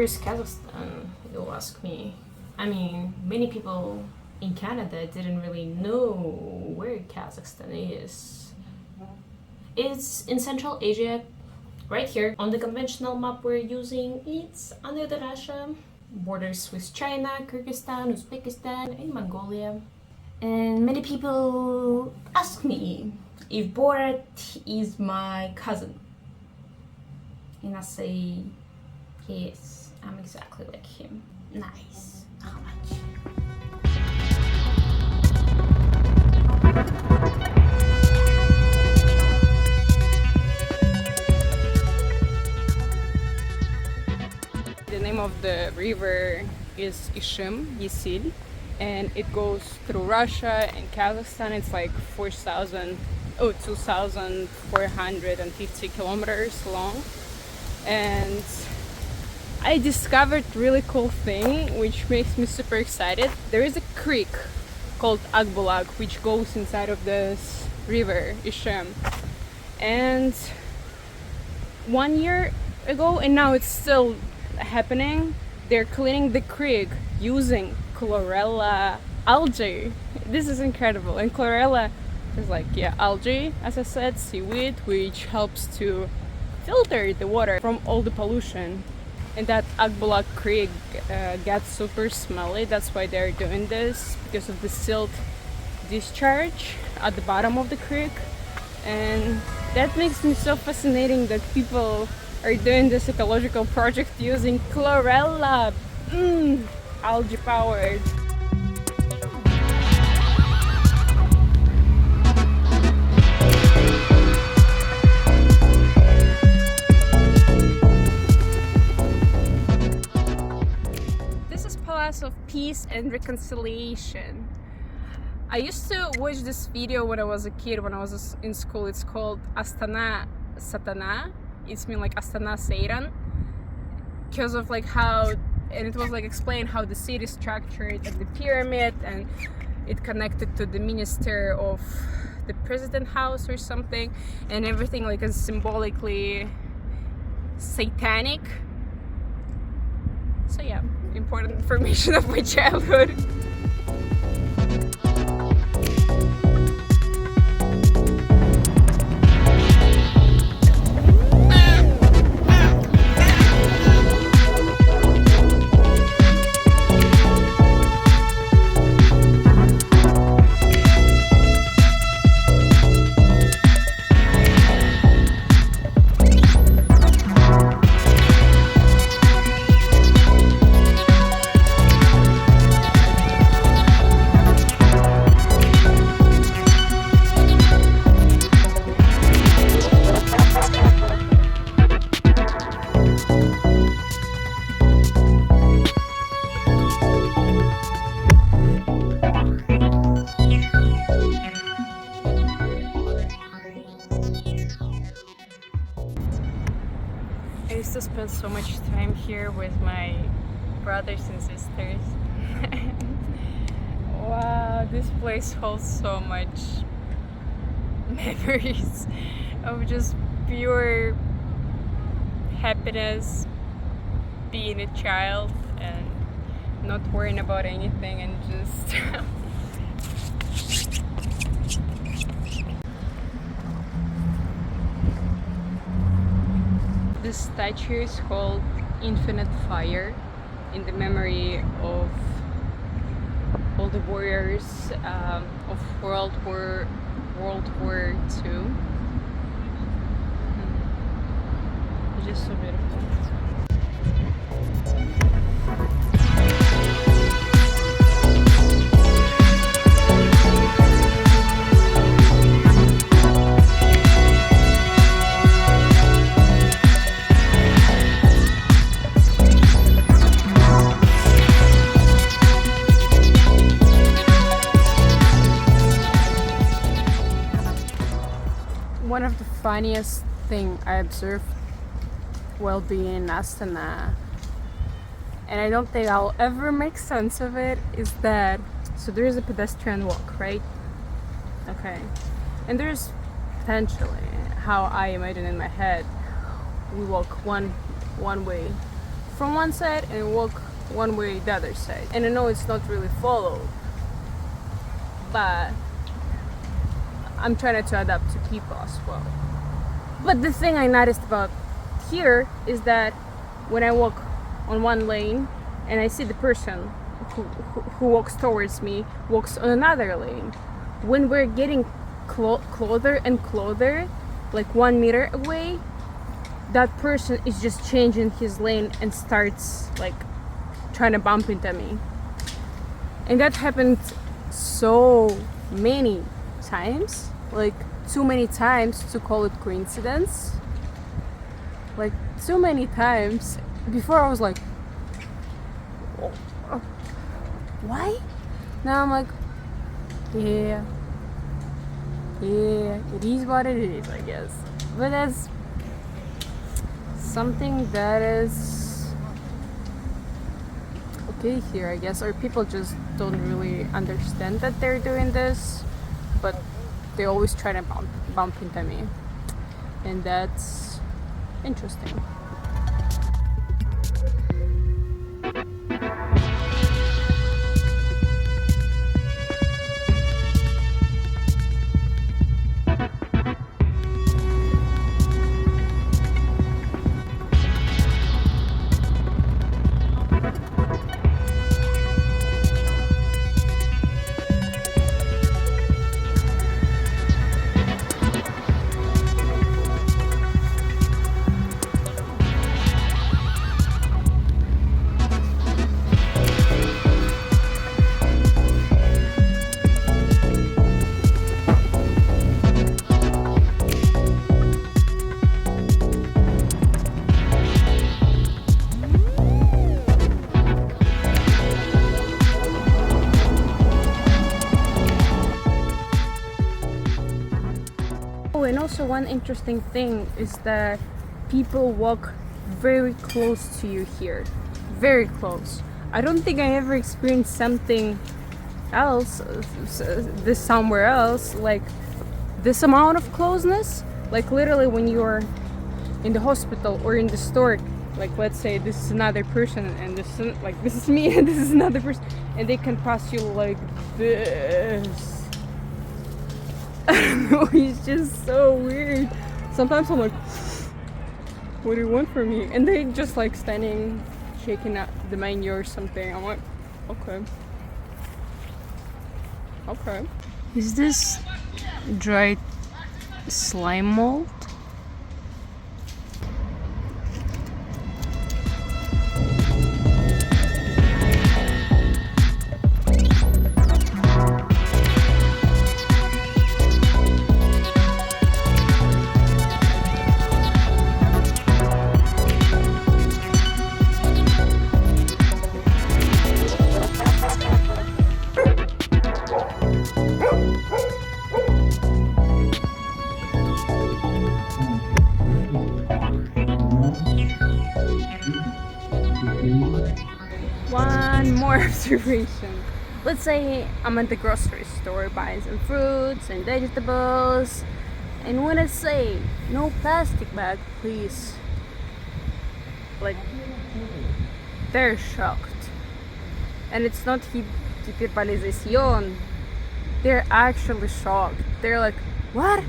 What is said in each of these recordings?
where is Kazakhstan? You'll ask me. I mean, many people in Canada didn't really know where Kazakhstan is. It's in Central Asia, right here. On the conventional map we're using, it's under the Russia. Borders with China, Kyrgyzstan, Uzbekistan, and Mongolia. And many people ask me if Borat is my cousin. And I say, yes, I'm exactly like him. Nice. How much? The name of the river is Yesil, and it goes through Russia and Kazakhstan. It's like 2,450 kilometers long. And I discovered really cool thing which makes me super excited. There is a creek called Akbulag which goes inside of this river Ishem, and 1 year ago, and now it's still happening, they're cleaning the creek using chlorella algae. This is incredible. And chlorella is like, yeah, algae, as I said, seaweed, which helps to filter the water from all the pollution. And that Akbulag creek gets super smelly. That's why they're doing this, because of the silt discharge at the bottom of the creek. And that makes me so fascinating that people are doing this ecological project using chlorella, algae powered. This is Palace of Peace and Reconciliation. I used to watch this video when I was a kid, when I was in school. It's called Astana Satana. It's mean like Astana Seiran, because of like how, and it was like explain how the city is structured and the pyramid, and it connected to the minister of the president house or something, and everything like is symbolically satanic. So yeah, important information of my childhood. I used to spend so much time here with my brothers and sisters. Wow, this place holds so much memories of just pure happiness, being a child and not worrying about anything, and just this statue is called Infinite Fire, in the memory of all the warriors of World War II. It's just so beautiful. One of the funniest thing I observed while being in Astana, and I don't think I'll ever make sense of it, is that, so there is a pedestrian walk, right? Okay. And there's potentially, how I imagine in my head, we walk one way from one side and walk one way the other side. And I know it's not really followed, but I'm trying to adapt to people as well. But the thing I noticed about here is that when I walk on one lane and I see the person who walks towards me walks on another lane, when we're getting closer and closer, like 1 meter away, that person is just changing his lane and starts like trying to bump into me. And that happened so many times, like too many times to call it coincidence. Like too many times. Before I was like, why? Now I'm like, yeah, it is what it is, I guess. But that's something that is okay here, I guess, or people just don't really understand that they're doing this, but they always try to bump into me, and that's interesting. Oh, and also one interesting thing is that people walk very close to you here. Very close. I don't think I ever experienced something else, this somewhere else, like this amount of closeness. Like literally when you're in the hospital or in the store, like let's say this is another person and this is me and this is another person, and they can pass you like this. I don't know, it's just so weird. Sometimes I'm like, what do you want from me? And they just like standing, shaking out the menu or something. I'm like, okay. Okay. Is this dried slime mold? One more observation. Let's say I'm at the grocery store buying some fruits and vegetables, and when I say no plastic bag, please, like they're shocked. And it's not hyperbolización. They're actually shocked. They're like, what?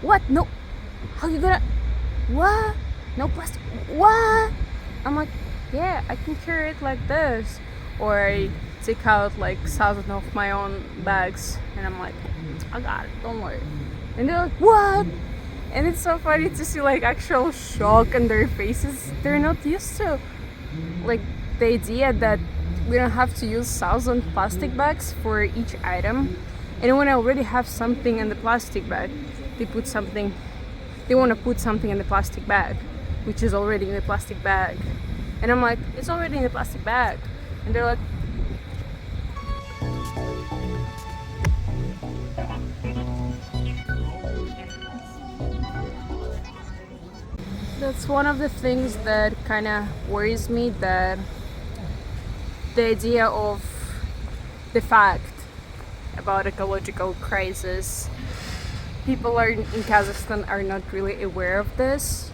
What? No. How you gonna? What? No plastic? What? I'm like, yeah, I can carry it like this. Or I take out like 1,000 of my own bags and I'm like, I got it, don't worry. And they're like, what? And it's so funny to see like actual shock on their faces. They're not used to like the idea that we don't have to use 1,000 plastic bags for each item. And when I already have something in the plastic bag, they want to put something in the plastic bag, which is already in the plastic bag. And I'm like, it's already in the plastic bag. And they're like, that's one of the things that kind of worries me, that the idea of the fact about ecological crisis, people in Kazakhstan are not really aware of this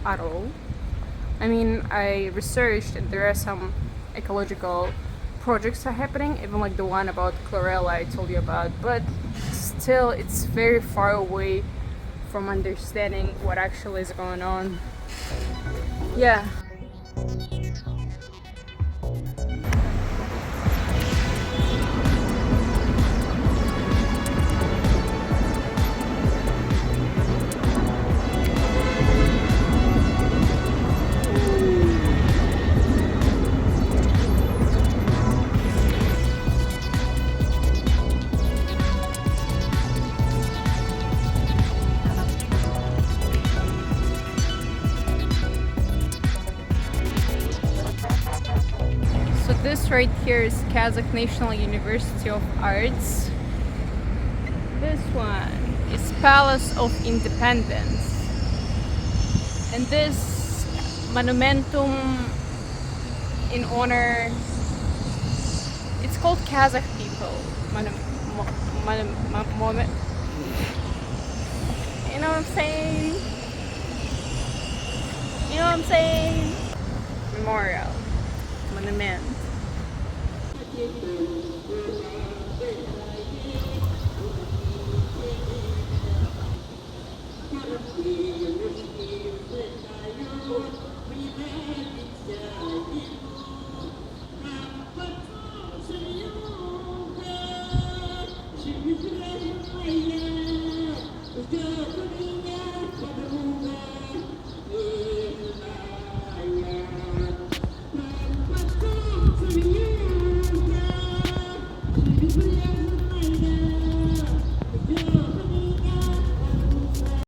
at all. I mean, I researched and there are some ecological projects are happening, even like the one about chlorella I told you about, but still it's very far away from understanding what actually is going on. Yeah. So this right here is Kazakh National University of Arts. This one is Palace of Independence. And this monumentum in honor, it's called Kazakh people. You know what I'm saying? You know what I'm saying? Memorial. Monument.